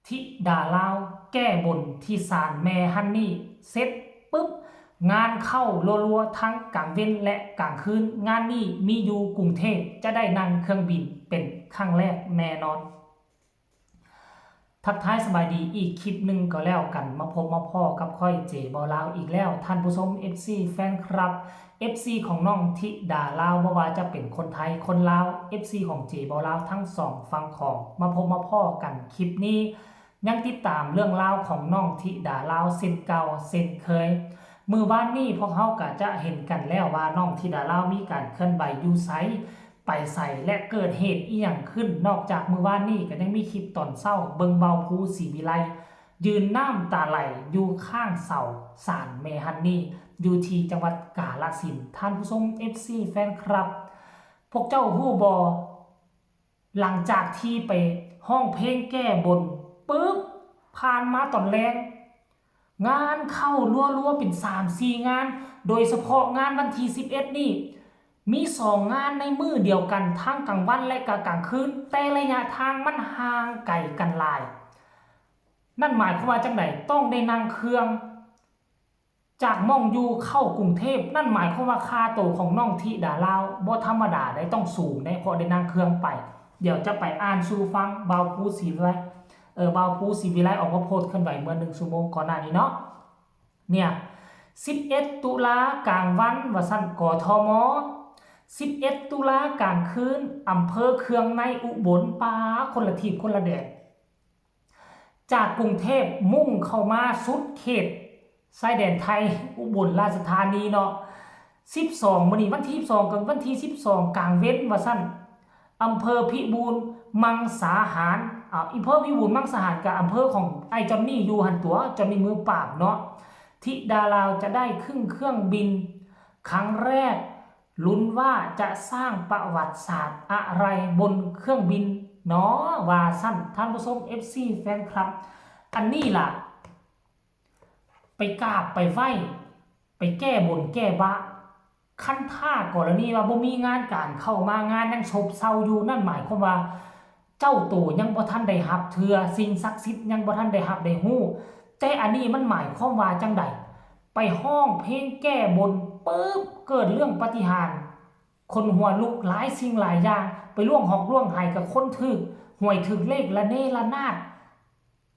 ธิดาลาวแก้บนที่ศาลแม่ฮันนี่เสร็จปุ๊บงานเข้ารัวๆทั้งกลางเว้นและกลางคืนงานนี้มีอยู่กรุงเทพจะได้นั่งเครื่องบินเป็นครั้งแรกแน่นอนทักทายสบายดีอีกคลิปหนึ่งก็แล้วกันมาพบมาพ่อกับค่อยเจบอลาวอีกแล้วท่านผู้ชม FC แฟนคลับ FC ของน้องธิดาลาวบ่ว่าจะเป็นคนไทยคนลาว FC ของเจบอลาวทั้งสองฝั่งของมาพบมาพ่อกันคลิปนี้ยังติดตามเรื่องราวของน้องธิดาลาวเส้นเก่าเส้นเคยมือบ้านนี้พวกเขาก็จะเห็นกันแล้วว่าน้องธิดาลาวมีการเคลื่อนไหวอยู่ไสไปใส่และเกิดเหตุอีหยังขึ้นนอกจากมือว่านนี่ก็ยังมีคลิปตอนเศร้าเบิงเบาภูศรีวิไลยืนน้ำตาไหลอยู่ข้างเสาศาลแม่ฮันนี่อยู่ที่จังหวัดกาฬสินธุ์ท่านผู้ชม FC แฟนคลับพวกเจ้าฮู้บ่หลังจากที่ไปห้องเพลงแก้บนปึ๊บผ่านมาตอนแรงงานเข้ารัวๆเป็น 3-4 งานโดยเฉพาะงานวันที่11นี่มี2งานในมือเดียวกันทั้งกลางวันและกลางคืนแต่ระยะทางมันห่างไกลกันหลายนั่นหมายความว่าจังได๋ต้องได้นั่งเครื่องจากม่องอยู่เข้ากรุงเทพนั่นหมายความว่าค่าตัวของน้องธิดาลาวบ่ธรรมดาได้ต้องสูงได้เพราะได้นั่งเครื่องไปเดี๋ยวจะไปอ่านสู่ฟังเบาภูศรีวิไลเบาภูศรีวิไลออกมาโพสต์ขึ้นไว้เมื่อ1ชั่วโมงก่อนหน้านี้เนาะเนี่ย11ตุลากลางวันว่าซั่นกทม11ตุลากลางคืนอำเภอเคืองในอุบลปาคนละทิศคนละแดนจากกรุงเทพมุ่งเข้ามาสุดเขตชายแดนไทยอุบลราชธานีเนาะ12มื้อนี้วันที่12กับวันที่12กลางเว้นว่าซั่นอำเภอพิบูลมังสาหารอำเภอพิบูลมังสาหารกับอำเภอของไอ้จอนนี่อยู่หันตัวจอนนี่มือปราบเนาะธิดาลาวจะได้ขึ้นเครื่องบินครั้งแรกลุ้นว่าจะสร้างประวัติศาสตร์อะไรบนเครื่องบินเนาะว่าสั้นท่านผู้ชม FC แฟนคลับอันนี้ล่ะไปกราบไปไหว้ไปแก้บนแก้บะขั้นท่ากรณีว่าบ่มีงานการเข้ามางานยังโศกเศร้าอยู่นั่นหมายความว่าเจ้าตัวยังบ่ทันได้รับเทื่อสิ่งศักดิ์สิทธิ์ยังบ่ทันได้รับได้ฮู้แต่อันนี้มันหมายความว่าจังได๋ไปห้องเพลงแก้บนปึ๊บเกิดเรื่องปาฏิหาริย์คนหัวลุกหลายสิ่งหลายอย่างไปล่วงหอกล่วงไห้กับคนถึกหวยถึกเลขละเนระนาด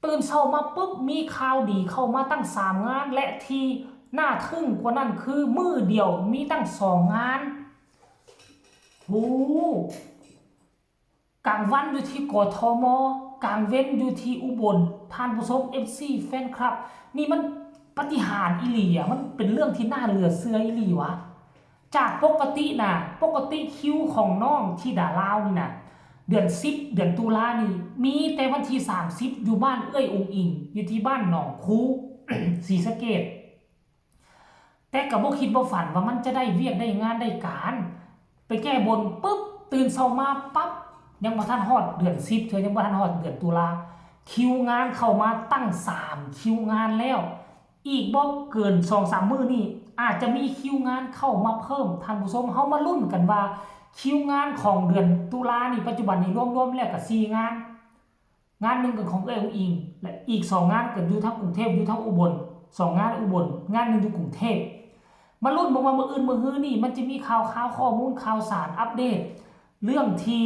ตื่นเช้ามาปุ๊บมีข่าวดีเข้ามาตั้ง3งานและที่น่าทึ่งกว่านั้นคือมือเดียวมีตั้ง2งานโอ้กลางวันอยู่ที่กทมกลางเว้นอยู่ที่อุบลท่านผู้ชม FC แฟนคลับนี่มันปาฏิหาริย์อีหลีมันเป็นเรื่องที่น่าเหลือเชื่ออีหลีวะจากปกติคิวของน้องธิดาลาวนี่นะเดือน10เดือนตุลานี่มีแต่วันที่30อยู่บ้านเอ้ยองอิงอยู่ที่บ้านหนองคู ศรีสะเกษแต่ก็บ่คิดบ่ฝันว่ามันจะได้เวียกได้งานได้การไปแก้บนปึ๊บตื่นเช้ามาปั๊บยังบ่ทันฮอดเดือน10เธอยังบ่ทันฮอดเดือนตุลาคิวงานเข้ามาตั้ง3คิวงานแล้วอีกบ่เกิน 2-3 มื้อนี่อาจจะมีคิวงานเข้ามาเพิ่มท่านผู้ชมเฮามาลุ้นกันว่าคิวงานของเดือนตุลานี่ปัจจุบันนี้รวมๆแล้วก็4งานนึงก็ของเอ้ยองอิงและอีก2งานก็อยู่ทั้งกรุงเทพอยู่ทั้งอุบล2งานอุบลงานนึงอยู่กรุงเทพมาลุ้นบอกว่ามื้ออื่นมื้อฮื้อนี่มันจะมีข่าวข้อมูลข่าวสารอัปเดตเรื่องที่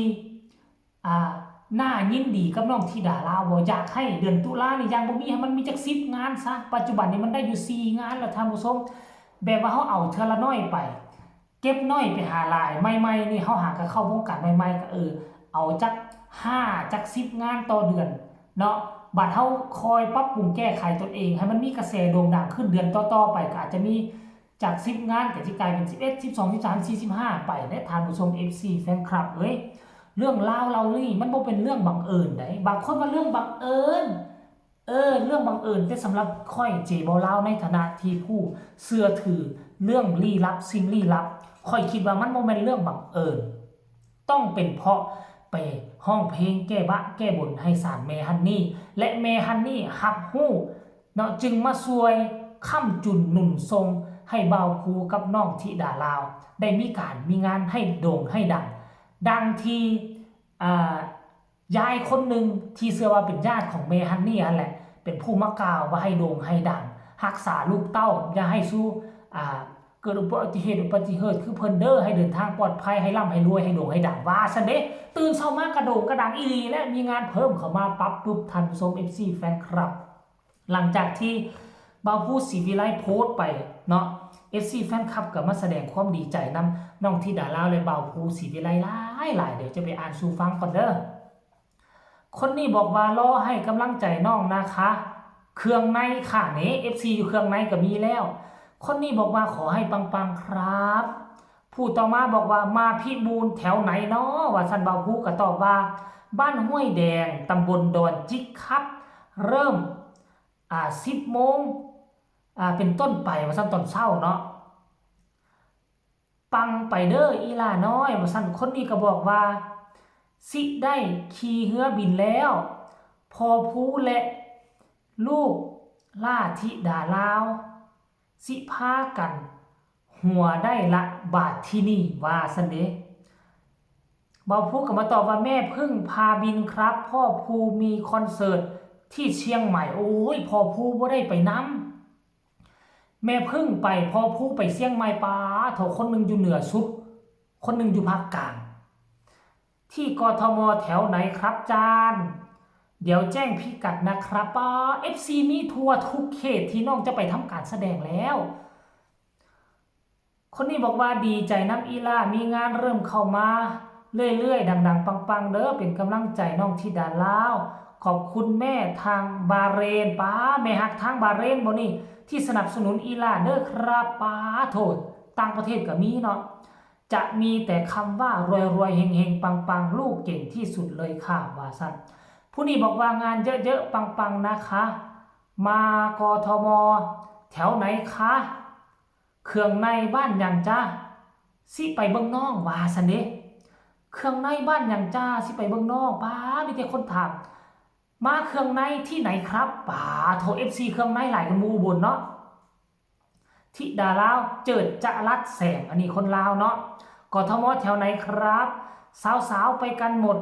น่ายินดีกับน้องธิดาลาวบ่อยากให้เดือนตุลานี่ยังบ่มีให้มันมีจัก10งานซะปัจจุบันนี้มันได้อยู่4งานแล้วท่านผู้ชมแบบว่าเฮาเอาเทื่อละน้อยไปเก็บน้อยไปหาหลายใหม่ๆนี่เฮาหาก็เข้าวงการใหม่ๆก็เอาจัก5จัก10งานต่อเดือนเนาะบัดเฮาคอยปรับปรุงแก้ไขตนเองให้มันมีกระแสโด่งดังขึ้นเดือนต่อๆไปก็อาจจะมีจาก10งานก็สิกลายเป็น11 12 13 14 15ไปและท่านผู้ชม FC แฟนคลับเรื่องราวเรานี่มันบ่เป็นเรื่องบังเอิญได้บางคนว่าเรื่องบังเอิญเรื่องบังเอิญแต่สำหรับค่อยเจบ่ลาวในฐานะที่ผู้เชื่อถือเรื่องลี้ลับสิ่งลี้ลับค่อยคิดว่ามันบ่แม่นเรื่องบังเอิญต้องเป็นเพราะไปห้องเพลงแก้บะแก้บนให้ศาลแม่ฮันนี่และแม่ฮันนี่รับรู้เนาะจึงมาช่วยค้ำจุนหนุนทรงให้บ่าวภูกับน้องธิดาลาวได้มีงานให้โด่งให้ดังที่ ยายคนหนึ่งที่เชื่อว่าเป็นญาติของเมฮันนี่นั่นแหละเป็นผู้มากล่าวว่าให้โด่งให้ดังรักษาลูกเต้าอย่าให้สู้เกิดอุบัติเหตุคือเพิ่นเด้อให้เดินทางปลอดภัยให้ร่ำให้รวยให้โด่งให้ดังว่าซั่นเด้ตื่นเช้ามากระโด่งกระดังอีหลีและมีงานเพิ่มเข้ามาปั๊บปุ๊บท่านผู้ชม FC แฟนคลับหลังจากที่บ่าวผู้ศรีวิไลโพสต์ไปเนาะ FC แฟนคลับก็มาแสดงความดีใจนำน้องธิดาลาวและบ่าวผู้ศรีวิไลหลายเดี๋ยวจะไปอ่านสู่ฟังก่อนเด้อคนนี้บอกว่ารอให้กำลังใจน้องนะคะเครื่องในค่ะนี่ FC อยู่เครื่องในก็มีแล้วคนนี้บอกว่าขอให้ปังๆครับผู้ต่อมาบอกว่ามาพิบูลแถวไหนเนาะว่าสันบ่าวผู้ก็ตอบว่าบ้านห้วยแดงตำบลดอนจิกครับเริ่ม10 โมงเป็นต้นไปว่าสันตอนเช้าเนาะปังไปเด้ออีหล่าน้อยว่าสันคนนี้ก็บอกว่าสิได้ขี่เรือบินแล้วพอผู้และลูกล่าธิดาลาวสิพากันหัวได้ละบาทที่นี่ว่าสันเดบ่าวผู้ก็มาตอบว่าแม่พึ่งพาบินครับพ่อภูมีคอนเสิร์ตที่เชียงใหม่โอ้ยพ่อผู้บ่ได้ไปน้ำแม่พึ่งไปพ่อผู้ไปเชียงใหม่ป้าเถาคนหนึ่งอยู่เหนือสุดคนหนึ่งอยู่ภาคกลางที่กทมแถวไหนครับจานเดี๋ยวแจ้งพิกัดนะครับป้า FC มีทัวร์ทุกเขตที่น้องจะไปทำการแสดงแล้วคนนี้บอกว่าดีใจน้ำอีล่ามีงานเริ่มเข้ามาเรื่อยๆดังๆปังๆเด้อเป็นกำลังใจน้องธิดาลาวขอบคุณแม่ทางบาเรนป้าแม่ฮักทางบาเรนบ่นี่ที่สนับสนุนอีล่าเด้อครับป้าโทษต่างประเทศก็มีเนาะจะมีแต่คำว่ารวยๆเฮงๆปังๆลูกเก่งที่สุดเลยค่ะว่าซั่นผู้นี้บอกว่างานเยอะๆปังๆนะคะมากทมแถวไหนคะเครื่องในบ้านยังจ้าสิไปเบิ่งน้องว่าซั่นเด้เครื่องในบ้านยังจ้าสิไปเบิ่งน้องป้ามีแต่คนถามมาเครื่องในที่ไหนครับป้าโทร FC เครื่องในหลายกันหมู่อุบลเนาะธิดาลาวเจิดจรัสแสงอันนี้คนลาวเนาะกทมแถวไหนครับสาวๆไปกันหมด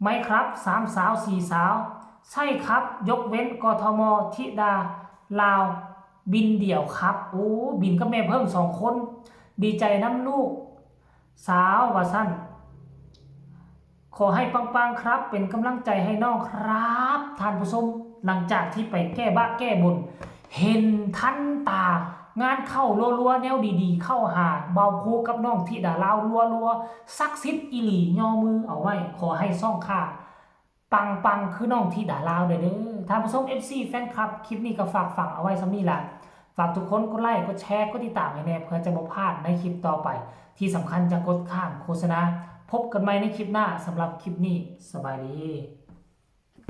ไหมครับ3 สาว4 สาวใช่ครับยกเว้นกทมธิดาลาวบินเดี่ยวครับโอ้บินกับแม่เพิ่ง2 คนดีใจน้ำลูกสาวว่าสั้นขอให้ปังๆครับเป็นกำลังใจให้น้องครับท่านผู้ชมหลังจากที่ไปแก้บ้าแก้บนเห็นทันตางานเข้ารัวๆแนวดีๆเข้าหาเบาโคกับน้องธิดาลาวรัวๆซักซิดอีหลีย่อมือเอาไว้ขอให้ซ่องค่าปังคือน้องธิดาลาวเด้อท่านผู้ชม FC แฟนคลับคลิปนี้ก็ฝากฝังเอาไว้ซ้ำนี่ล่ะฝากทุกคนกดไลค์กดแชร์กดติดตามให้แน่เพื่อจะบ่พลาดในคลิปต่อไปที่สำคัญจะกดข้ามโฆษณาพบกันใหม่ในคลิปหน้าสำหรับคลิปนี้สบายดี